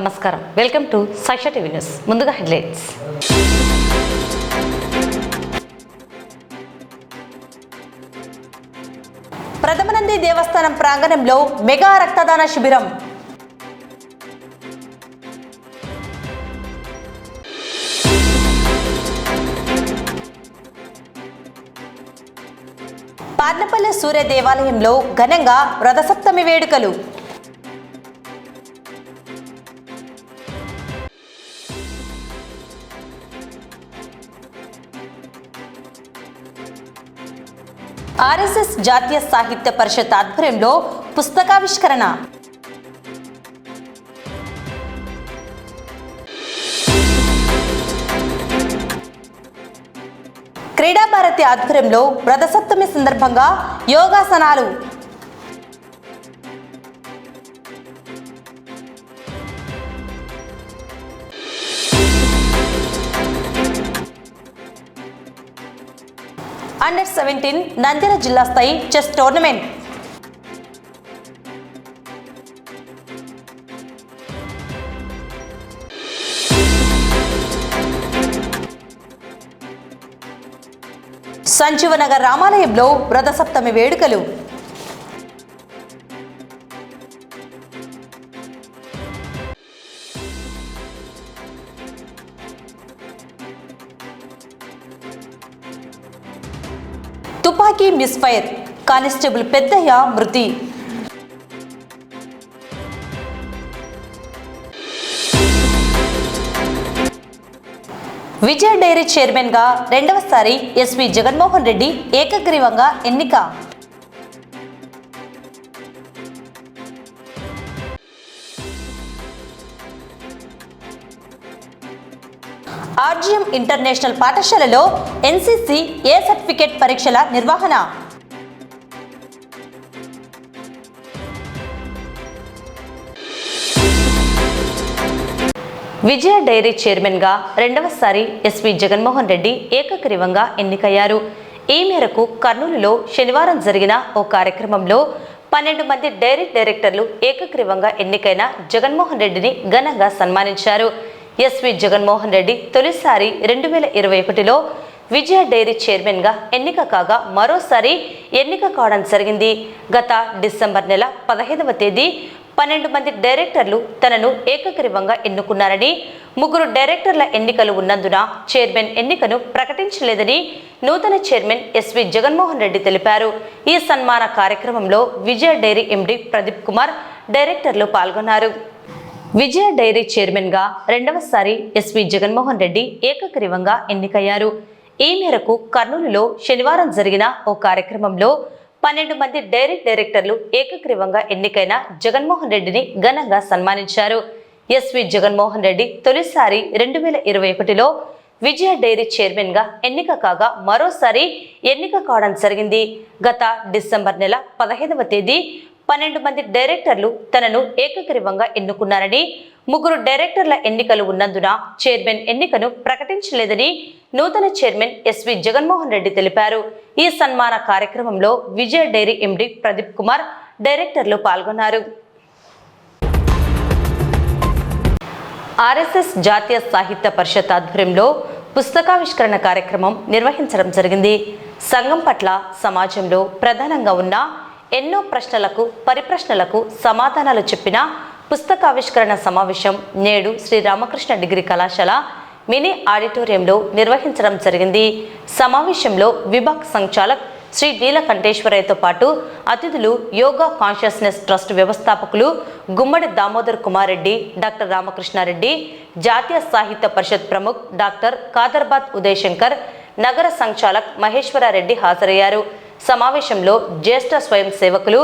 నమస్కారం, welcome to Sakshi TV news. ముందుగా headlines. Prathamanandi దేవస్థానం ప్రాంగణంలో మెగా రక్తదాన శిబిరం. పార్నపల్లి సూర్య దేవాలయంలో ఘనంగా రథసప్తమి వేడుకలు. ఆర్ఎస్ఎస్ జాతీయ సాహిత్య పరిషత్ ఆధ్వర్యంలో పుస్తకావిష్కరణ. క్రీడా భారతి ఆధ్వర్యంలో రథసప్తమి సందర్భంగా యోగాసనాలు. అండర్-17 నంద్యాల జిల్లా స్థాయి చెస్ టోర్నమెంట్. సంజీవనగర్ రామాలయంలో రథసప్తమి వేడుకలు. తుపాకీ మిస్ఫైర్, కానిస్టేబుల్ పెద్దయ్య మృతి. విజయ డైరీ చైర్మన్ గా రెండవసారి ఎస్వి జగన్మోహన్ రెడ్డి ఏకగ్రీవంగా ఎన్నిక. ఆర్జీఎం ఇంటర్నేషనల్ పాఠశాలలో ఎన్సీసీ ఏ సర్టిఫికేట్ పరీక్షల నిర్వహణ. విజయ డైరీ చైర్మన్ గా రెండవసారి ఎస్వి జగన్మోహన్ రెడ్డి ఏకగ్రీవంగా ఎన్నికయ్యారు. ఈ మేరకు కర్నూలులో శనివారం జరిగిన ఓ కార్యక్రమంలో 12 మంది డైరీ డైరెక్టర్లు ఏకగ్రీవంగా ఎన్నికైన జగన్మోహన్ రెడ్డిని ఘనంగా సన్మానించారు. ఎస్వి జగన్మోహన్ రెడ్డి తొలిసారి 2021లో విజయ డైరీ చైర్మన్ గా ఎన్నిక కాగా మరోసారి ఎన్నిక కావడం జరిగింది. గత డిసెంబర్ నెల 15వ తేదీ 12 మంది డైరెక్టర్లు తనను ఏకగ్రీవంగా ఎన్నుకున్నారని, 3 డైరెక్టర్ల ఎన్నికలు ఉన్నందున చైర్మన్ ఎన్నికను ప్రకటించలేదని నూతన చైర్మన్ ఎస్వి జగన్మోహన్ రెడ్డి తెలిపారు. ఈ సన్మాన కార్యక్రమంలో విజయ డైరీ ఎండి ప్రదీప్ కుమార్, డైరెక్టర్లు పాల్గొన్నారు. విజయ డైరీ చైర్మన్ గా రెండవసారి ఎస్వి జగన్మోహన్ రెడ్డి ఏకగ్రీవంగా ఎన్నికయ్యారు. ఈ మేరకు కర్నూలులో శనివారం జరిగిన ఓ కార్యక్రమంలో 12 మంది డైరీ డైరెక్టర్లు ఏకగ్రీవంగా ఎన్నికైన జగన్మోహన్ రెడ్డిని ఘనంగా సన్మానించారు. ఎస్వి జగన్మోహన్ రెడ్డి తొలిసారి 2021లో విజయ డైరీ చైర్మన్ గా ఎన్నిక కాగా మరోసారి ఎన్నిక కావడం జరిగింది. గత డిసెంబర్ నెల 15వ తేదీ 12 మంది డైరెక్టర్లు తనను ఏకగ్రీవంగా ఎన్నుకున్నారని, 3 డైరెక్టర్ల ఎన్నికలు ఉన్నందున చైర్మన్ ఎన్నికను ప్రకటించలేదని నూతన చైర్మన్ ఎస్వి జగన్మోహన్ రెడ్డి తెలిపారు. ఈ సన్మాన కార్యక్రమంలో విజయ డైరీ ఎండి ప్రదీప్ కుమార్, డైరెక్టర్లు పాల్గొన్నారు. ఆర్ఎస్ఎస్ జాతీయ సాహిత్య పరిషత్ ఆధ్వర్యంలో పుస్తకావిష్కరణ కార్యక్రమం నిర్వహించడం జరిగింది. సంఘం పట్ల సమాజంలో ప్రధానంగా ఉన్న ఎన్నో ప్రశ్నలకు పరిప్రశ్నలకు సమాధానాలు చెప్పిన పుస్తకావిష్కరణ సమావేశం నేడు శ్రీ రామకృష్ణ డిగ్రీ కళాశాల మినీ ఆడిటోరియంలో నిర్వహించడం జరిగింది. సమావేశంలో విభాగ్ సంచాలక్ శ్రీ నీలకంఠేశ్వరయ్యతో పాటు అతిథులు యోగా కాన్షియస్నెస్ ట్రస్ట్ వ్యవస్థాపకులు గుమ్మడి దామోదర్ కుమార్ రెడ్డి, డాక్టర్ రామకృష్ణారెడ్డి, జాతీయ సాహిత్య పరిషత్ ప్రముఖ్ డాక్టర్ కాదర్బాద్ ఉదయ్ శంకర్, నగర సంచాలక్ మహేశ్వరారెడ్డి హాజరయ్యారు. సమావేశంలో జ్యేష్ఠ స్వయం సేవకులు,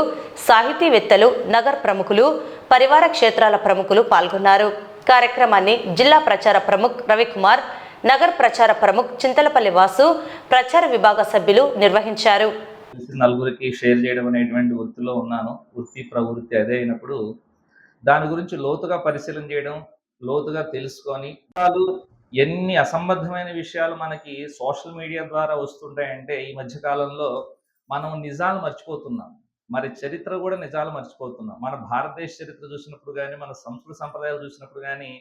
సాహితీవేత్తలు, నగర్ ప్రముఖులు, పరివార క్షేత్రాల ప్రముఖులు పాల్గొన్నారు. కార్యక్రమాన్ని జిల్లా ప్రచార ప్రముఖ్ రవికుమార్, నగర్ ప్రచార ప్రముఖ్ చింతలపల్లి వాసు, ప్రచార విభాగ సభ్యులు నిర్వహించారు. నలుగురికి షేర్ చేయడం అనేటువంటి వృత్తిలో ఉన్నాను. వృత్తి ప్రవృత్తి అదే అయినప్పుడు దాని గురించి లోతుగా పరిశీలన చేయడం, లోతుగా తెలుసుకొని ఎన్ని అసంబద్ధమైన విషయాలు మనకి సోషల్ మీడియా ద్వారా వస్తుంటాయంటే ఈ మధ్య కాలంలో మనం నిజాలు మర్చిపోతున్నాం. మరి చరిత్ర కూడా నిజాలు మర్చిపోతున్నాం. మన భారతదేశ చరిత్ర చూసినప్పుడు గానీ, మన సంస్కృతి సంప్రదాయాలు చూసినప్పుడు గానీ,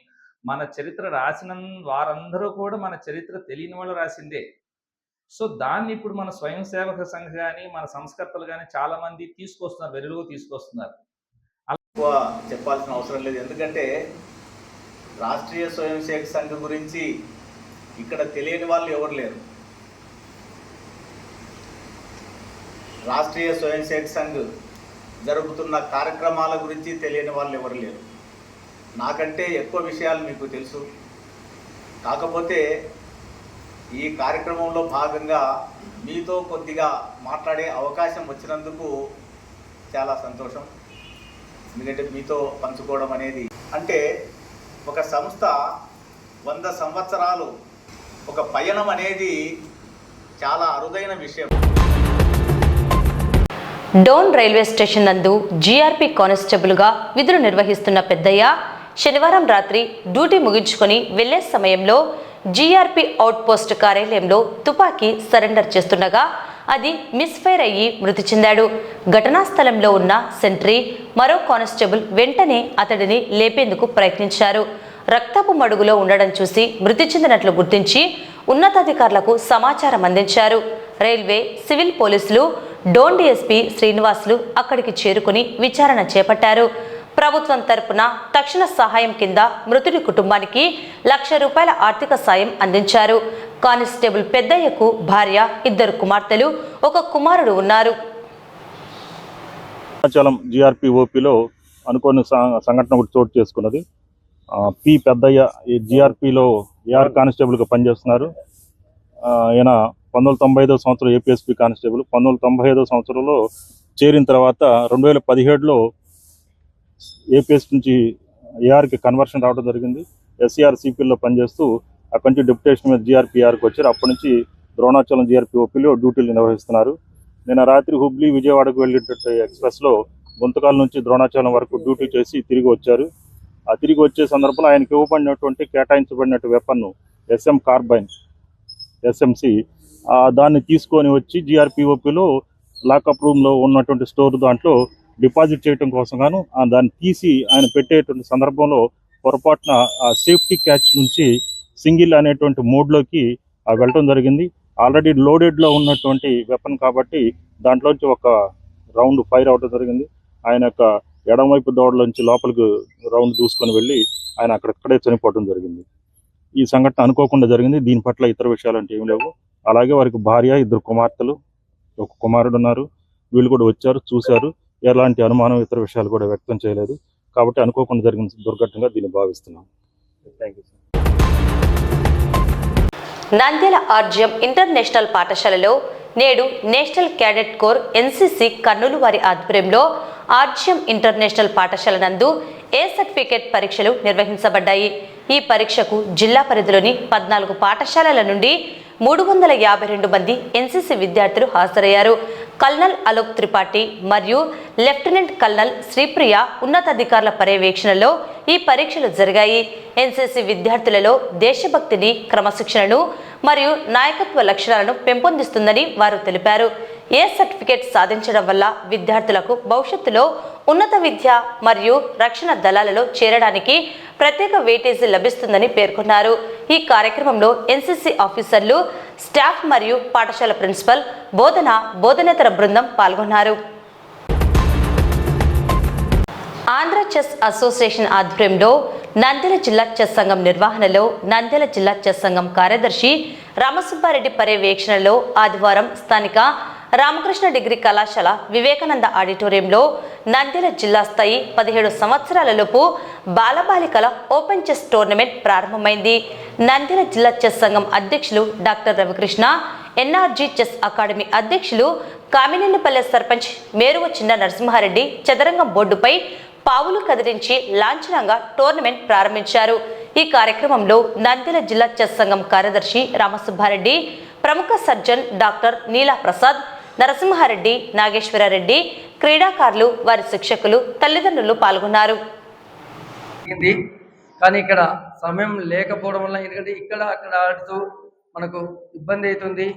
మన చరిత్ర రాసిన వారందరూ కూడా మన చరిత్ర తెలియని వాళ్ళు రాసిందే. సో, దాన్ని ఇప్పుడు మన స్వయం సేవక సంఘ్ గాని, మన సంస్కర్తలు గాని చాలా మంది తీసుకొస్తున్నారు. వెలుగులోకి తీసుకొస్తున్నారు. ఎక్కువ చెప్పాల్సిన అవసరం లేదు. ఎందుకంటే రాష్ట్రీయ స్వయం సేవక సంఘం గురించి ఇక్కడ తెలియని వాళ్ళు ఎవరు లేరు. రాష్ట్రీయ స్వయం సేవక సంఘ్ జరుగుతున్న కార్యక్రమాల గురించి తెలియని వాళ్ళు ఎవరు లేరు. నాకంటే ఎక్కువ విషయాలు మీకు తెలుసు. కాకపోతే ఈ కార్యక్రమంలో భాగంగా మీతో కొద్దిగా మాట్లాడే అవకాశం వచ్చినందుకు చాలా సంతోషం. ఎందుకంటే మీతో పంచుకోవడం అనేది అంటే ఒక సంస్థ 100 సంవత్సరాలు ఒక పయనం అనేది చాలా అరుదైన విషయం. డోన్ రైల్వే స్టేషన్ నందు జీఆర్పీ కానిస్టేబుల్గా విధులు నిర్వహిస్తున్న పెద్దయ్య శనివారం రాత్రి డ్యూటీ ముగించుకొని వెళ్లే సమయంలో జీఆర్పీ అవుట్ పోస్ట్ కార్యాలయంలో తుపాకీ సరెండర్ చేస్తుండగా అది మిస్ఫైర్ అయ్యి మృతి చెందాడు. ఘటనా స్థలంలో ఉన్న సెంట్రీ మరో కానిస్టేబుల్ వెంటనే అతడిని లేపేందుకు ప్రయత్నించారు. రక్తపు మడుగులో ఉండడం చూసి మృతి చెందినట్లు గుర్తించి ఉన్నతాధికారులకు సమాచారం అందించారు. రైల్వే సివిల్ పోలీసులు డోన్ డీఎస్పీ శ్రీనివాసులు అక్కడికి చేరుకుని విచారణ చేపట్టారు. ప్రభుత్వం తరపున తక్షణ సహాయం కింద మృతుడి కుటుంబానికి ₹1,00,000 ఆర్థిక సాయం అందించారు. కానిస్టేబుల్ పెద్దయ్యకు భార్య, 2 కుమార్తెలు, 1 కుమారుడు ఉన్నారు. జీఆర్పీ ఓపీలో అనుకోని సంఘటన ఒకటి చోటు చేసుకున్నది. పి పెద్దయ్య ఈ జీఆర్పీలో ఏఆర్ కానిస్టేబుల్గా పనిచేస్తున్నారు. ఈయన 1995వ సంవత్సరం ఏపీఎస్పీ కానిస్టేబుల్. 1995వ సంవత్సరంలో చేరిన తర్వాత 2017లో ఏపీఎస్ నుంచి ఏఆర్కి కన్వర్షన్ రావడం జరిగింది. ఎస్సీఆర్ సిపిలో పనిచేస్తూ అక్కడి నుంచి డెప్యుటేషన్ మీద జీఆర్పీఆర్కి వచ్చారు. అప్పటి నుంచి ద్రోణాచలం జీఆర్పీ ఓపీలో డ్యూటీలు నిర్వహిస్తున్నారు. నిన్న రాత్రి హుబ్లీ విజయవాడకు వెళ్ళేటట్టు ఎక్స్ప్రెస్లో గుంతకాల నుంచి ద్రోణాచలం వరకు డ్యూటీ చేసి తిరిగి వచ్చారు. ఆ తిరిగి వచ్చే సందర్భంలో ఆయనకి ఇవ్వబడినటువంటి కేటాయించబడినట్టు వెపన్ SM కార్బైన్ SMC దాన్ని తీసుకొని వచ్చి జీఆర్పీఓపీలో లాకప్ రూమ్లో ఉన్నటువంటి స్టోర్ దాంట్లో డిపాజిట్ చేయడం కోసం గాను దాన్ని తీసి ఆయన పెట్టేటువంటి సందర్భంలో పొరపాటున ఆ సేఫ్టీ క్యాచ్ నుంచి సింగిల్ అనేటువంటి మోడ్లోకి వెళ్ళడం జరిగింది. ఆల్రెడీ లోడెడ్లో ఉన్నటువంటి వెపన్ కాబట్టి దాంట్లోంచి ఒక రౌండ్ ఫైర్ అవడం జరిగింది. ఆయన యొక్క ఎడమవైపు దోడలోంచి లోపలికి రౌండ్ దూసుకొని వెళ్ళి ఆయన అక్కడక్కడే చనిపోవడం జరిగింది. ఈ సంఘటన అనుకోకుండా జరిగింది. దీని పట్ల ఇతర విషయాలు అంటే ఏం లేవు. అలాగే వారికి భార్య, 2 కుమార్తెలు, 1 కుమారుడు ఉన్నారు. వీళ్ళు కూడా వచ్చారు, చూశారు. ఎలాంటి అనుమానం ఇతర విషయాలు కూడా వ్యక్తం చేయలేదు. కాబట్టి అనుకోకుండా జరిగిన దుర్ఘటనగా దీన్ని భావిస్తున్నాం. Thank you. Nandyal RGM international పాఠశాలలో నేడు national cadet core NCC Kurnool వారి ఆధ్వర్యంలో ఆర్జిఎం ఇంటర్నేషనల్ పాఠశాల నందు ఏ సర్టిఫికేట్ పరీక్షలు నిర్వహించబడ్డాయి. ఈ పరీక్షకు జిల్లా పరిధిలోని 14 పాఠశాలల నుండి 352 మంది NCC విద్యార్థులు హాజరయ్యారు. కల్నల్ అలోక్ త్రిపాఠి మరియు లెఫ్టినెంట్ కల్నల్ శ్రీప్రియ ఉన్నతాధికారుల పర్యవేక్షణలో ఈ పరీక్షలు జరిగాయి. NCC విద్యార్థులలో దేశభక్తిని, క్రమశిక్షణను మరియు నాయకత్వ లక్షణాలను పెంపొందిస్తుందని వారు తెలిపారు. ఏ సర్టిఫికేట్ సాధించడం వల్ల విద్యార్థులకు భవిష్యత్తులో ఉన్నత విద్య మరియు రక్షణ దళాలలో చేరడానికి ప్రత్యేక వెయిటేజీ లభిస్తుందని పేర్కొన్నారు. ఈ కార్యక్రమంలో NCC ఆఫీసర్లు, స్టాఫ్ మరియు పాఠశాల ప్రిన్సిపల్, బోధనేతర బృందం పాల్గొన్నారు. ఆంధ్ర చెస్ అసోసియేషన్ ఆధ్వర్యంలో నంద్యాల జిల్లా చెస్ సంఘం నిర్వహణలో నంద్యాల జిల్లా చెస్ సంఘం కార్యదర్శి రామసుబ్బారెడ్డి పర్యవేక్షణలో ఆదివారం స్థానిక రామకృష్ణ డిగ్రీ కళాశాల వివేకానంద ఆడిటోరియంలో నంద్యాల జిల్లా స్థాయి 17 సంవత్సరాలలోపు బాలబాలికల ఓపెన్ చెస్ టోర్నమెంట్ ప్రారంభమైంది. నంద్యాల జిల్లా చెస్ సంఘం అధ్యక్షులు doctor Ravikrishna, NRG chess academy అధ్యక్షులు కామినేనిపల్లె సర్పంచ్ మేరువ చిన్న నరసింహారెడ్డి చదరంగం బోర్డుపై పావులు కదిలించి లాంఛనంగా టోర్నమెంట్ ప్రారంభించారు. ఈ కార్యక్రమంలో నంద్యాల జిల్లా చెస్ సంఘం కార్యదర్శి రామసుబ్బారెడ్డి, ప్రముఖ సర్జన్ డాక్టర్ నీలా ప్రసాద్, నరసింహారెడ్డి, నాగేశ్వరరెడ్డి, క్రీడాకారులు, వారి శిక్షకులు, తల్లిదండ్రులు పాల్గొన్నారు. కానీ ఇక్కడ సమయం లేకపోవడం వల్ల, ఎందుకంటే ఇక్కడ అక్కడ ఆడుతూ మనకు ఇబ్బంది అవుతుంది.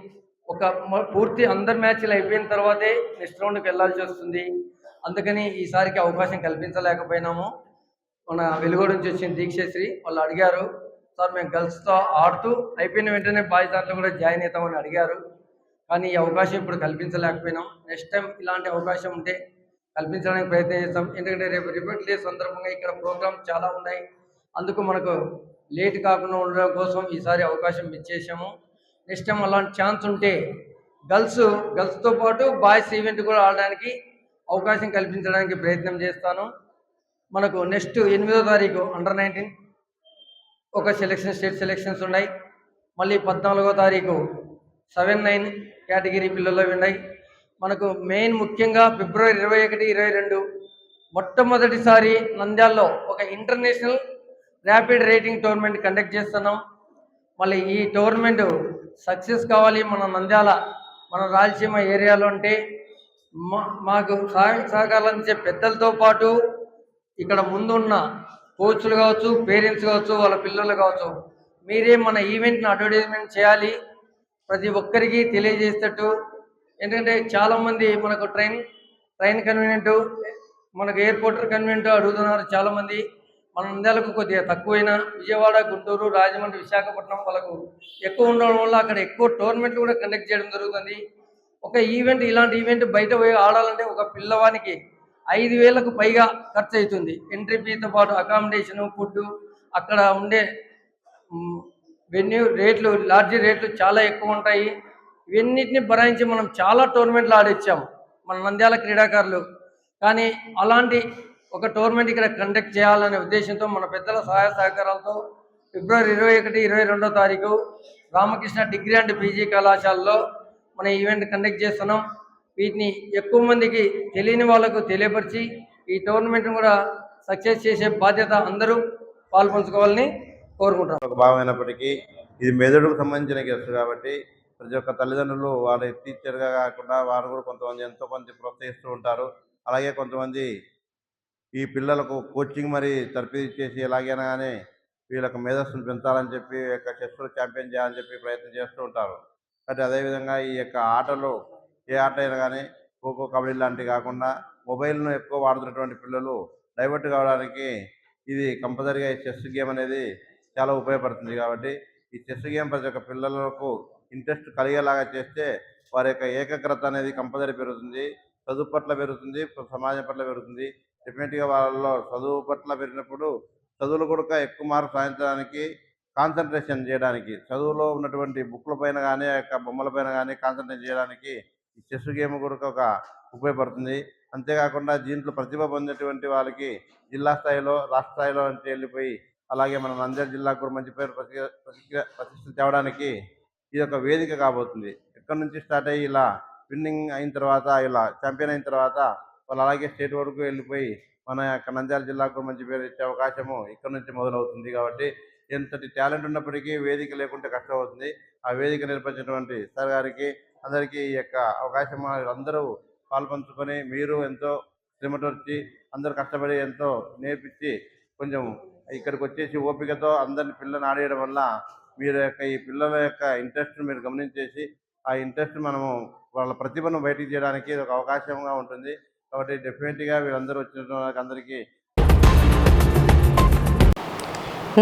పూర్తి అందరి మ్యాచ్లు అయిపోయిన తర్వాతే నెక్స్ట్ రౌండ్కి వెళ్ళాల్సి వస్తుంది. అందుకని ఈసారికి అవకాశం కల్పించలేకపోయినాము. మన వెలుగోడు నుంచి వచ్చిన దీక్షశ్రీ వాళ్ళు అడిగారు, సార్ మేము గర్ల్స్తో ఆడుతూ అయిపోయిన వెంటనే బాయ్స్ దాంట్లో కూడా జాయిన్ అవుతామని అడిగారు. కానీ ఈ అవకాశం ఇప్పుడు కల్పించలేకపోయినాం. నెక్స్ట్ టైం ఇలాంటి అవకాశం ఉంటే కల్పించడానికి ప్రయత్నం చేస్తాం. ఎందుకంటే రేపు రిపబ్లిక్ డే సందర్భంగా ఇక్కడ ప్రోగ్రామ్స్ చాలా ఉన్నాయి. అందుకు మనకు లేట్ కాకుండా ఉండడం కోసం ఈసారి అవకాశం ఇచ్చేసాము. నెక్స్ట్ టైం అలాంటి ఛాన్స్ ఉంటే గర్ల్స్తో పాటు బాయ్స్ ఈవెంట్ కూడా ఆడడానికి అవకాశం కల్పించడానికి ప్రయత్నం చేస్తాను. మనకు నెక్స్ట్ 8వ తారీఖు అండర్-19 ఒక స్టేట్ సెలెక్షన్స్ ఉన్నాయి. మళ్ళీ 14వ తారీఖు 7-9 కేటగిరీ పిల్లలు ఉన్నాయి. మనకు మెయిన్ ముఖ్యంగా ఫిబ్రవరి 21, 22 మొట్టమొదటిసారి నంద్యాలలో ఒక international rapid rating tournament conduct చేస్తున్నాం. మళ్ళీ ఈ టోర్నమెంట్ సక్సెస్ కావాలి మన నంద్యాల, మన రాయలసీమ ఏరియాలో అంటే మాకు సహకారాలు అందించే పెద్దలతో పాటు ఇక్కడ ముందున్న కోచ్లు కావచ్చు, పేరెంట్స్ కావచ్చు, వాళ్ళ పిల్లలు కావచ్చు, మీరే మన ఈవెంట్ని అడ్వర్టైజ్మెంట్ చేయాలి, ప్రతి ఒక్కరికి తెలియజేసేటట్టు. ఎందుకంటే చాలామంది మనకు ట్రైన్ కన్వీనియంట్, మనకు ఎయిర్పోర్ట్ కన్వీనియంట్ అడుగుతున్నారు చాలామంది. మన నంద్యాలకు కొద్దిగా తక్కువైనా విజయవాడ, గుంటూరు, రాజమండ్రి, విశాఖపట్నం వాళ్ళకు ఎక్కువ ఉండడం వల్ల అక్కడ ఎక్కువ టోర్నమెంట్లు కూడా కండక్ట్ చేయడం జరుగుతుంది. ఒక ఈవెంట్, ఇలాంటి ఈవెంట్ బయట పోయి ఆడాలంటే ఒక పిల్లవానికి 5,000కు పైగా ఖర్చు అవుతుంది. ఎంట్రీ ఫీతో పాటు అకామిడేషను, ఫుడ్, అక్కడ ఉండే వెన్యూ రేట్లు, లాడ్జీ రేట్లు చాలా ఎక్కువ ఉంటాయి. ఇవన్నిటిని భరాయించి మనం చాలా టోర్నమెంట్లు ఆడిచ్చాము మన నంద్యాల క్రీడాకారులు. కానీ అలాంటి ఒక టోర్నమెంట్ ఇక్కడ కండక్ట్ చేయాలనే ఉద్దేశంతో మన పెద్దల సహాయ సహకారాలతో ఫిబ్రవరి 21, 22వ తారీఖు రామకృష్ణ డిగ్రీ అండ్ పీజీ కళాశాలలో మన ఈవెంట్ కండక్ట్ చేస్తున్నాం. వీటిని ఎక్కువ మందికి తెలియని వాళ్ళకు తెలియపరిచి ఈ టోర్నమెంట్ను కూడా సక్సెస్ చేసే బాధ్యత అందరూ పాల్పంచుకోవాలని కోరుకుంటాం. ఒక భాగమైనప్పటికీ ఇది మెదడుకు సంబంధించిన గెస్ట్ కాబట్టి ప్రతి ఒక్క తల్లిదండ్రులు వాళ్ళ టీచర్గా కాకుండా వారు కూడా కొంతమంది ఎంతో మంది ప్రోత్సహిస్తూ ఉంటారు. అలాగే కొంతమంది ఈ పిల్లలకు కోచింగ్ మరి తర్ఫీదు చేసి ఎలాగైనా కానీ వీళ్ళకు మేధస్సును పెంచాలని చెప్పి చెస్లో ఛాంపియన్ చేయాలని చెప్పి ప్రయత్నం చేస్తూ ఉంటారు. కాబట్టి అదేవిధంగా ఈ యొక్క ఆటలు ఏ ఆట అయినా కానీ ఖోఖో, కబడ్డీ లాంటివి కాకుండా మొబైల్ను ఎక్కువ వాడుతున్నటువంటి పిల్లలు డైవర్ట్ కావడానికి ఇది కంపల్సరీగా ఈ చెస్ గేమ్ అనేది చాలా ఉపయోగపడుతుంది. కాబట్టి ఈ చెస్ గేమ్ ప్రతి ఒక్క పిల్లలకు ఇంట్రెస్ట్ కలిగేలాగా చేస్తే వారి యొక్క ఏకాగ్రత అనేది కంపల్సరీ పెరుగుతుంది, చదువు పట్ల పెరుగుతుంది, సమాజం పట్ల పెరుగుతుంది. డెఫినెట్గా వాళ్ళలో చదువు పట్ల పెరిగినప్పుడు చదువులు కూడా ఎక్కువ మార్క్స్ సాధించడానికి, కాన్సన్ట్రేషన్ చేయడానికి, చదువులో ఉన్నటువంటి బుక్ల పైన కానీ ఆ యొక్క బొమ్మల పైన కానీ కాన్సన్ట్రేట్ చేయడానికి ఈ చెస్ గేమ్ కూడా ఒక ఉపయోగపడుతుంది. అంతేకాకుండా దీంట్లో ప్రతిభ పొందినటువంటి వాళ్ళకి జిల్లా స్థాయిలో, రాష్ట్ర స్థాయిలో నుంచి వెళ్ళిపోయి అలాగే మన నంద్యాల జిల్లాకు కూడా మంచి పేరు ప్రతిష్ట తేవడానికి ఇది ఒక వేదిక కాబోతుంది. ఎక్కడి నుంచి స్టార్ట్ అయ్యి ఇలా విన్నింగ్ అయిన తర్వాత, ఇలా ఛాంపియన్ అయిన తర్వాత వాళ్ళు అలాగే స్టేట్ వరకు వెళ్ళిపోయి మన యొక్క నంద్యాల జిల్లాకు మంచి పేరు ఇచ్చే అవకాశము ఇక్కడ నుంచి మొదలవుతుంది. కాబట్టి ఎంతటి టాలెంట్ ఉన్నప్పటికీ వేదిక లేకుంటే కష్టం అవుతుంది. ఆ వేదిక నేర్పించినటువంటి సార్ గారికి అందరికీ ఈ యొక్క అవకాశం అందరూ పాల్పంచుకొని మీరు ఎంతో శ్రమటొచ్చి అందరూ కష్టపడి ఎంతో నేర్పించి కొంచెం ఇక్కడికి వచ్చేసి ఓపికతో అందరిని పిల్లల్ని ఆడేయడం వల్ల మీరు యొక్క ఈ పిల్లల యొక్క ఇంట్రెస్ట్ని మీరు గమనించేసి ఆ ఇంట్రెస్ట్ మనము వాళ్ళ ప్రతిభను బయటికి చేయడానికి ఒక అవకాశంగా ఉంటుంది. కాబట్టి డెఫినెట్గా వీళ్ళందరూ వచ్చిన వాళ్ళకి అందరికీ.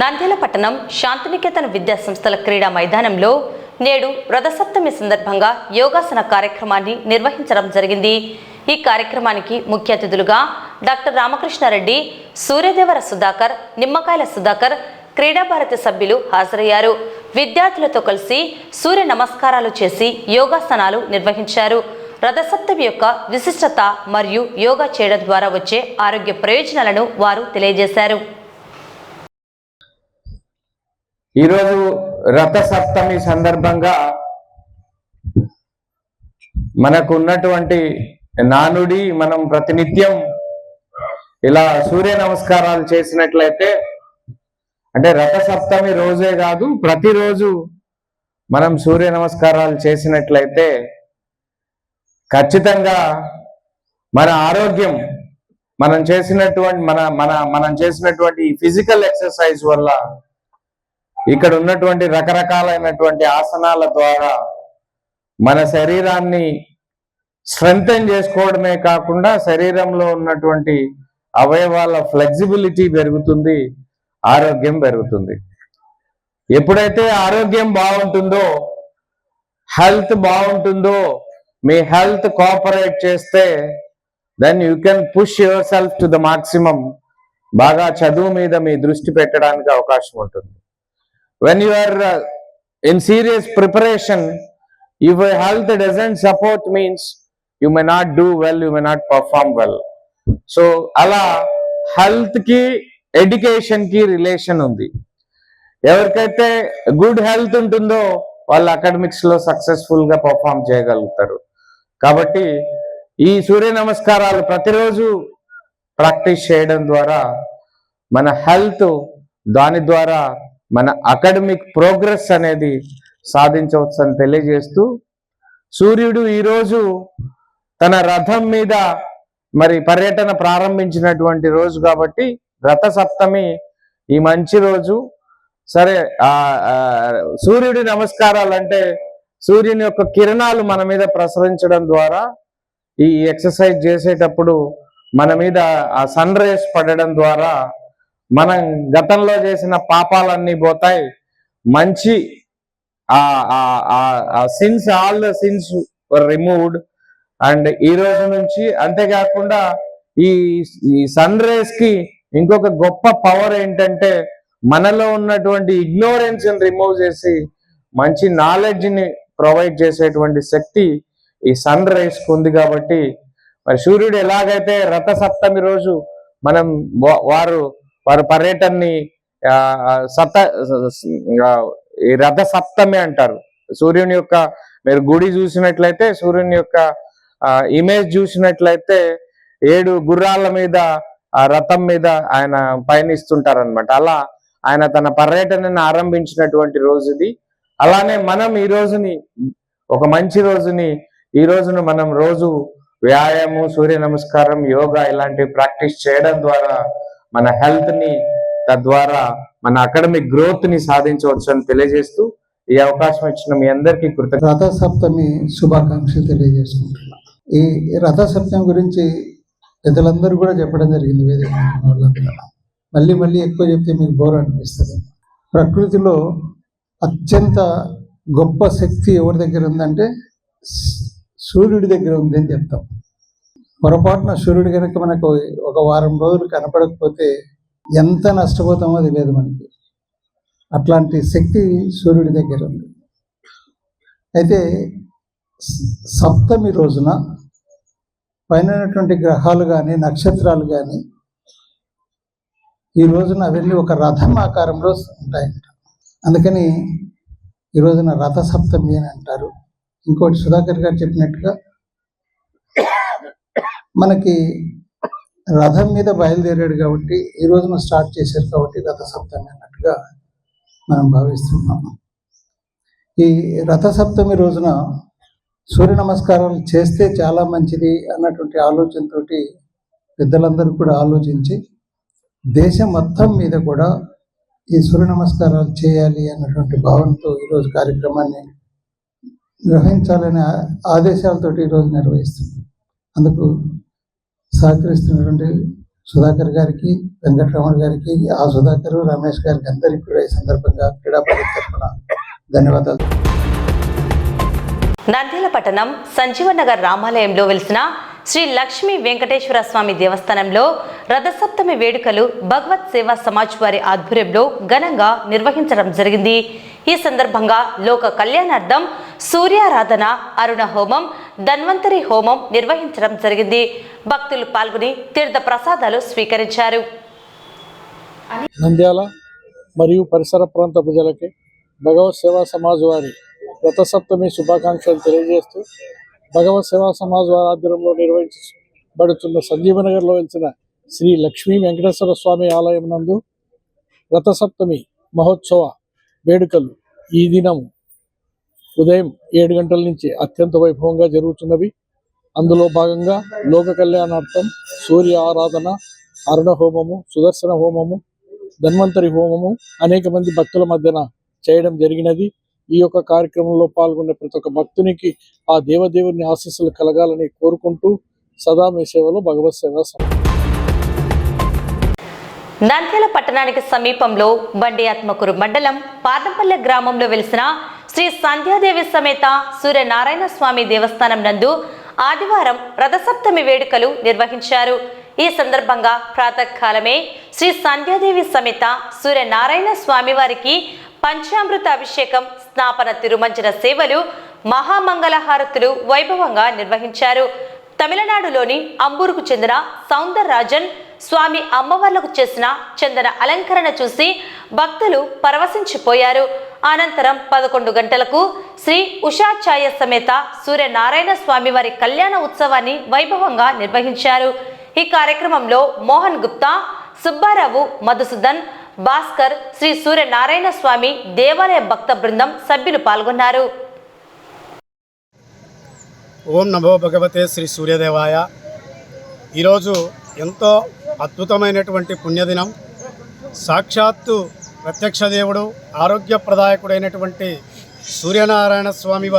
నంద్యాల పట్టణం శాంతినికేతన్ విద్యా సంస్థల క్రీడా మైదానంలో నేడు రథసప్తమి సందర్భంగా యోగాసన కార్యక్రమాన్ని నిర్వహించడం జరిగింది. ఈ కార్యక్రమానికి ముఖ్య అతిథులుగా డాక్టర్ రామకృష్ణారెడ్డి, సూర్యదేవర సుధాకర్, నిమ్మకాయల సుధాకర్, క్రీడాభారతి సభ్యులు హాజరయ్యారు. విద్యార్థులతో కలిసి సూర్య నమస్కారాలు చేసి యోగాసనాలు నిర్వహించారు. రథసప్తమి యొక్క విశిష్టత మరియు యోగా చేయడం ద్వారా వచ్చే ఆరోగ్య ప్రయోజనాలను వారు తెలియజేశారు. ఈరోజు రథసప్తమి సందర్భంగా మనకు ఉన్నటువంటి నానుడి మనం ప్రతినిత్యం ఇలా సూర్య నమస్కారాలు చేసినట్లయితే, అంటే రథసప్తమి రోజే కాదు ప్రతిరోజు మనం సూర్య నమస్కారాలు చేసినట్లయితే ఖచ్చితంగా మన ఆరోగ్యం మనం చేసినటువంటి ఫిజికల్ ఎక్సర్సైజ్ వల్ల ఇక్కడ ఉన్నటువంటి రకరకాలైనటువంటి ఆసనాల ద్వారా మన శరీరాన్ని స్ట్రెంగ్తెన్ చేసుకోవడమే కాకుండా శరీరంలో ఉన్నటువంటి అవయవాల ఫ్లెక్సిబిలిటీ పెరుగుతుంది, ఆరోగ్యం పెరుగుతుంది. ఎప్పుడైతే ఆరోగ్యం బాగుంటుందో, హెల్త్ బాగుంటుందో, మీ హెల్త్ కోఆపరేట్ చేస్తే then you can push yourself to the maximum. బాగా చదువు మీద మీ దృష్టి పెట్టడానికి అవకాశం ఉంటుంది. When you are in serious preparation, if your health doesn't support means you may not do well, you may not perform well. So అలా health కి ఎడ్యుకేషన్ కి రిలేషన్ ఉంది. ఎవరికైతే గుడ్ హెల్త్ ఉంటుందో వాళ్ళు అకాడమిక్స్ లో సక్సెస్ఫుల్ గా పర్ఫామ్ చేయగలుగుతారు. కాబట్టి ఈ సూర్య నమస్కారాలు ప్రతిరోజు ప్రాక్టీస్ చేయడం ద్వారా మన హెల్త్, దాని ద్వారా మన అకాడమిక్ ప్రోగ్రెస్ అనేది సాధించవచ్చు అని తెలియజేస్తూ, సూర్యుడు ఈరోజు తన రథం మీద మరి పర్యటన ప్రారంభించినటువంటి రోజు కాబట్టి రథ సప్తమి ఈ మంచి రోజు. సరే, సూర్యుడి నమస్కారాలు అంటే సూర్యుని యొక్క కిరణాలు మన మీద ప్రసరించడం ద్వారా, ఈ ఎక్సర్సైజ్ చేసేటప్పుడు మన మీద ఆ సన్ రేస్ పడడం ద్వారా మనం గతంలో చేసిన పాపాలన్నీ పోతాయి. మంచి since, all the sins removed. And ఈ రోజు నుంచి అంతేకాకుండా ఈ సన్ రేస్ కి ఇంకొక గొప్ప పవర్ ఏంటంటే మనలో ఉన్నటువంటి ఇగ్నోరెన్స్ ని రిమూవ్ చేసి మంచి నాలెడ్జ్ ని ప్రొవైడ్ చేసేటువంటి శక్తి ఈ సన్ రేస్ కు ఉంది. కాబట్టి మరి సూర్యుడు ఎలాగైతే రథ సప్తమి రోజు మనం వారు పర్యటనని ఈ రథ సప్తమి అంటారు. సూర్యుని యొక్క మీరు గుడి చూసినట్లయితే, సూర్యుని యొక్క ఇమేజ్ చూసినట్లయితే 7 గుర్రాల మీద ఆ రథం మీద ఆయన పయనిస్తుంటారు అనమాట. అలా ఆయన తన పర్యటనని ఆరంభించినటువంటి రోజు ఇది. అలానే మనం ఈ రోజుని, ఒక మంచి రోజుని, ఈ రోజును మనం రోజు వ్యాయామం, సూర్య నమస్కారం, యోగా ఇలాంటివి ప్రాక్టీస్ చేయడం ద్వారా మన హెల్త్ ని, తద్వారా మన అకాడమిక్ గ్రోత్ ని సాధించవచ్చు అని తెలియజేస్తూ ఈ అవకాశం ఇచ్చిన మీ అందరికీ కృతజ్ఞతలు. రథ సప్తమి శుభాకాంక్షలు తెలియజేసుకుంటున్నా. ఈ రథ సప్తమి గురించి పెద్దలందరూ కూడా చెప్పడం జరిగింది, వేదిక వాళ్ళందరూ. మళ్ళీ మళ్ళీ ఎక్కువ చెప్తే మీకు బోర్ అనిపిస్తుంది. ప్రకృతిలో అత్యంత గొప్ప శక్తి ఎవరి దగ్గర ఉందంటే సూర్యుడి దగ్గర ఉంది అని చెప్తాం. పొరపాటున సూర్యుడు కనుక మనకు ఒక వారం రోజులు కనపడకపోతే ఎంత నష్టపోతామో తెలియదు మనకి. అట్లాంటి శక్తి సూర్యుడి దగ్గర ఉంది. అయితే సప్తమి రోజున పైనటువంటి గ్రహాలు కానీ, నక్షత్రాలు కానీ ఈ రోజున అవన్నీ ఒక రథం ఆకారంలో ఉంటాయంట. అందుకని ఈ రోజున రథ సప్తమి అని అంటారు. ఇంకోటి సుధాకర్ గారు చెప్పినట్టుగా మనకి రథం మీద బయలుదేరాడు కాబట్టి ఈ రోజున స్టార్ట్ చేశారు కాబట్టి రథ సప్తమి అన్నట్టుగా మనం భావిస్తున్నాం. ఈ రథ సప్తమి రోజున సూర్య నమస్కారాలు చేస్తే చాలా మంచిది అన్నటువంటి ఆలోచనతో పెద్దలందరూ కూడా ఆలోచించి దేశం మొత్తం మీద కూడా ఈ సూర్య నమస్కారాలు చేయాలి అన్నటువంటి భావనతో ఈరోజు కార్యక్రమాన్ని నిర్వహించాలనే ఆదేశాలతోటి ఈరోజు నిర్వహిస్తున్నాం. అందుకు సహకరిస్తున్నటువంటి సుధాకర్ గారికి, వెంకటరమణ గారికి, ఆ సుధాకర్, రమేష్ గారికి అందరికీ కూడా ఈ సందర్భంగా క్రీడాపరి తరఫున ధన్యవాదాలు. నంద్యాల పట్టణం సంజీవనగర్ రామాలయంలో వెలిసిన శ్రీ లక్ష్మీ వెంకటేశ్వర స్వామి దేవస్థానంలో రథసప్తమి వేడుకలు భగవత్ సేవా సమాజ్ వారి ఆధ్వర్యంలో ఘనంగా నిర్వహించడం జరిగింది. ఈ సందర్భంగా లోక కళ్యాణార్థం సూర్యారాధన, అరుణ హోమం, ధన్వంతరి హోమం నిర్వహించడం జరిగింది. భక్తులు పాల్గొని తీర్థ ప్రసాదాలు స్వీకరించారు. నంద్యాల మరియు పరిసర ప్రాంత ప్రజలకి భగవత్ సేవా సమాజ్ వారి రథసప్తమి శుభాకాంక్షలు తెలియజేస్తూ, భగవత్ సేవా సమాజ్ వారి ఆధ్వర్యంలో నిర్వహించబడుతున్న సంజీవనగర్లో వెలిసిన శ్రీ లక్ష్మీ వెంకటేశ్వర స్వామి ఆలయం నందు రథసప్తమి మహోత్సవ వేడుకలు ఈ దినం ఉదయం 7 గంటల నుంచి అత్యంత వైభవంగా జరుగుతున్నవి. అందులో భాగంగా లోక కళ్యాణార్థం సూర్య ఆరాధన, అరుణ హోమము, సుదర్శన హోమము, ధన్వంతరి హోమము అనేక మంది భక్తుల మధ్యన చేయడం జరిగినది. ఈ యొక్క కార్యక్రమంలో పాల్గొనే ప్రతి ఒక్క భక్తునికి ఆ దేవదేవుని ఆశీస్సులు కలగాలని కోరుకుంటూ సదా మీ సేవలో భగవత్ సేవా సమితి. నంద్యాల పట్టణానికి సమీపంలో బండి ఆత్మకూరు మండలం పార్దంపల్లె గ్రామంలో వెలిసిన శ్రీ సంధ్యాదేవి సమేత సూర్యనారాయణ స్వామి దేవస్థానం నందు ఆదివారం రథసప్తమి వేడుకలు నిర్వహించారు. ఈ సందర్భంగా ప్రాతకాలమే శ్రీ సంధ్యాదేవి సమేత సూర్యనారాయణ స్వామి వారికి పంచామృత అభిషేకం, స్నాపన తిరుమంజన సేవలు, మహామంగళహారతులు వైభవంగా నిర్వహించారు. తమిళనాడులోని అంబూరుకు చెందిన సౌందరరాజన్ స్వామి అమ్మవార్లకు చేసిన చందన అలంకరణ చూసి భక్తులు పరవశించిపోయారు. అనంతరం 11 గంటలకు శ్రీ ఉషాఛాయ సమేత సూర్యనారాయణ స్వామి వారి కళ్యాణ ఉత్సవాన్ని వైభవంగా నిర్వహించారు. ఈ కార్యక్రమంలో మోహన్ గుప్తా, సుబ్బారావు, మధుసూదన్, భాస్కర్, శ్రీ సూర్యనారాయణ స్వామి దేవాలయ భక్త బృందం సభ్యులు పాల్గొన్నారు. ఓం నమో భగవతే శ్రీ సూర్యదేవాయ. ఈరోజు ఎంతో అద్భుతమైనటువంటి పుణ్యదినం. సాక్షాత్తు ప్రత్యక్ష దేవుడు, ఆరోగ్యప్రదాయకుడైనటువంటి సూర్యనారాయణ స్వామి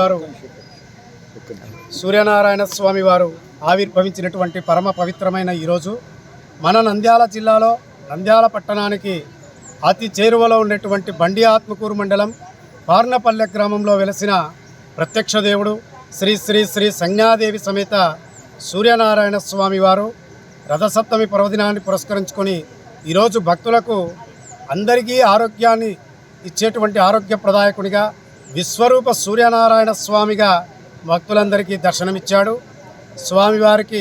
వారు ఆవిర్భవించినటువంటి పరమ పవిత్రమైన ఈరోజు మన నంద్యాల జిల్లాలో నంద్యాల పట్టణానికి అతి చేరువలో ఉన్నటువంటి బండి ఆత్మకూరు మండలం పార్నపల్లె గ్రామంలో వెలసిన ప్రత్యక్ష దేవుడు శ్రీ శ్రీ శ్రీ సంజ్ఞాదేవి సమేత సూర్యనారాయణ స్వామి వారు రథసప్తమి పర్వదినాన్ని పురస్కరించుకొని ఈరోజు భక్తులకు అందరికీ ఆరోగ్యాన్ని ఇచ్చేటువంటి ఆరోగ్యప్రదాయకునిగా విశ్వరూప సూర్యనారాయణ స్వామిగా భక్తులందరికీ దర్శనమిచ్చాడు. స్వామివారికి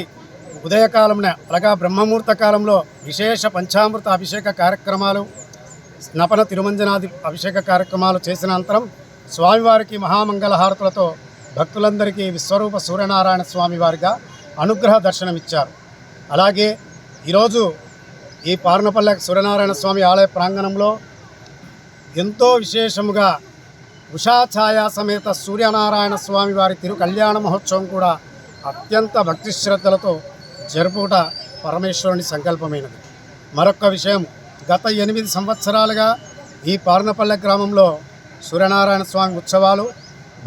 ఉదయకాలంన అనగా బ్రహ్మముహూర్త కాలంలో విశేష పంచామృత అభిషేక కార్యక్రమాలు, స్నపన తిరుమంజనాది అభిషేక కార్యక్రమాలు చేసిన అనంతరం స్వామివారికి మహామంగళహారతులతో భక్తులందరికీ విశ్వరూప సూర్యనారాయణ స్వామి వారిగా అనుగ్రహ దర్శనమిచ్చారు. అలాగే ఈరోజు ఈ పార్నపల్లె సూర్యనారాయణ స్వామి ఆలయ ప్రాంగణంలో ఎంతో విశేషముగా ఉషాఛాయ సమేత సూర్యనారాయణ స్వామి వారి తిరు కళ్యాణ మహోత్సవం కూడా అత్యంత భక్తి శ్రద్ధలతో జరుపుట పరమేశ్వరుని సంకల్పమైనది. మరొక విషయం, గత 8 సంవత్సరాలుగా ఈ పార్నపల్లె గ్రామంలో సూర్యనారాయణ స్వామి ఉత్సవాలు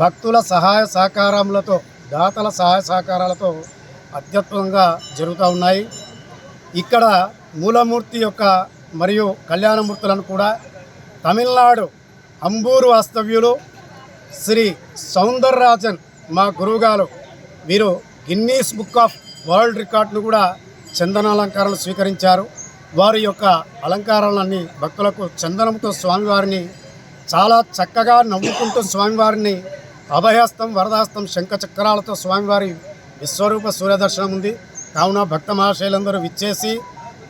భక్తుల సహాయ సహకారములతో, దాతల సహాయ సహకారాలతో అత్యద్భుతంగా జరుగుతూ ఉన్నాయి. ఇక్కడ మూలమూర్తి యొక్క మరియు కళ్యాణమూర్తులను కూడా తమిళనాడు అంబూరు వాస్తవ్యులు శ్రీ సౌందరరాజన్ మా గురువుగారు వీరు గిన్నీస్ బుక్ ఆఫ్ వరల్డ్ రికార్డును కూడా చందనాలంకారాలు స్వీకరించారు. వారి యొక్క అలంకారాలన్నీ భక్తులకు చందనంతో స్వామివారిని చాలా చక్కగా నవ్వుకుంటూ స్వామివారిని అభయహస్తం, వరదహస్తం, శంఖ చక్రాలతో స్వామివారి విశ్వరూప సూర్యదర్శనం ఉంది. కావున భక్త మహాశైలందరూ విచ్చేసి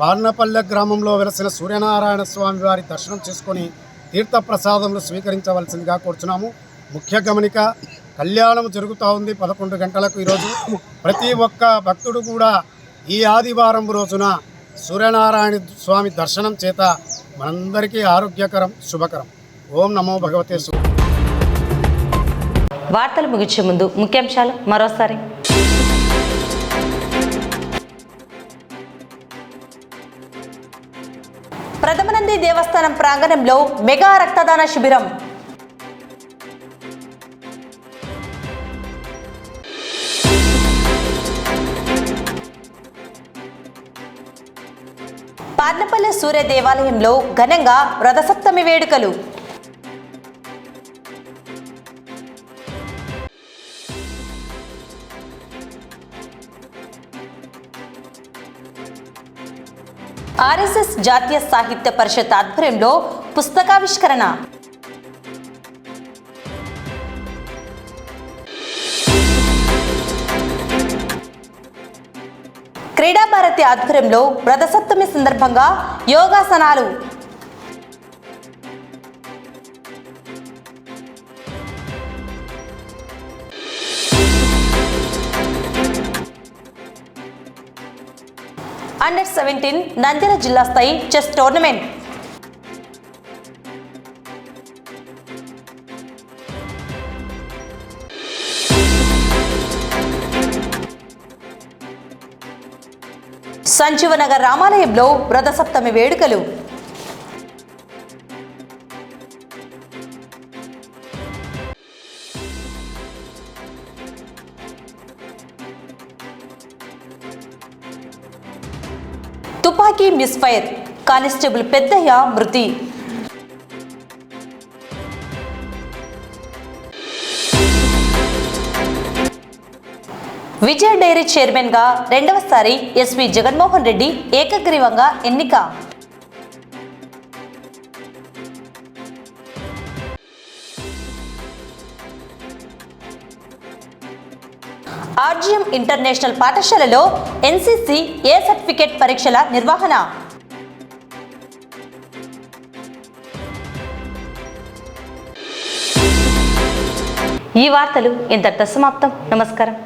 పార్నపల్లె గ్రామంలో వెలసిన సూర్యనారాయణ స్వామి వారి దర్శనం చేసుకొని తీర్థప్రసాదములు స్వీకరించవలసిందిగా కోరుచున్నాము. ముఖ్య గమనిక, కళ్యాణం జరుగుతూ ఉంది 11 గంటలకు. ఈరోజు ప్రతి ఒక్క భక్తుడు కూడా ఈ ఆదివారం రోజున సూర్యనారాయణ స్వామి దర్శనం చేత మనందరికీ ఆరోగ్యకరం, శుభకరం. ఓం నమో భగవతే. వార్తలు ముగించే ముందు ముఖ్యాంశాలు మరోసారి. ప్రథమనంది దేవస్థానం ప్రాంగణంలో మెగా రక్తదాన శిబిరం. పార్నపల్లె సూర్య దేవాలయంలో ఘనంగా రథసప్తమి వేడుకలు. ఆర్ఎస్ఎస్ జాతీయ సాహిత్య పరిషత్ ఆధ్వర్యంలో పుస్తకావిష్కరణ. క్రీడా భారతి ఆధ్వర్యంలో రథసప్తమి సందర్భంగా యోగాసనాలు. అండర్-17 నంద్యాల జిల్లా స్థాయి చెస్ టోర్నమెంట్. సంజీవనగర్ రామాలయంలో రథసప్తమి వేడుకలు. తుపాకీ మిస్ఫైర్, కానిస్టేబుల్ పెద్దయ్య మృతి. విజయ డైరీ చైర్మన్గా రెండవసారి ఎస్వి జగన్మోహన్ రెడ్డి ఏకగ్రీవంగా ఎన్నిక. ఆర్జీఎం ఇంటర్నేషనల్ పాఠశాలలో ఎన్సీసీ ఏ సర్టిఫికేట్ పరీక్షల నిర్వహణ. ఈ వార్తలు ఇంతటితో సమాప్తం. నమస్కారం.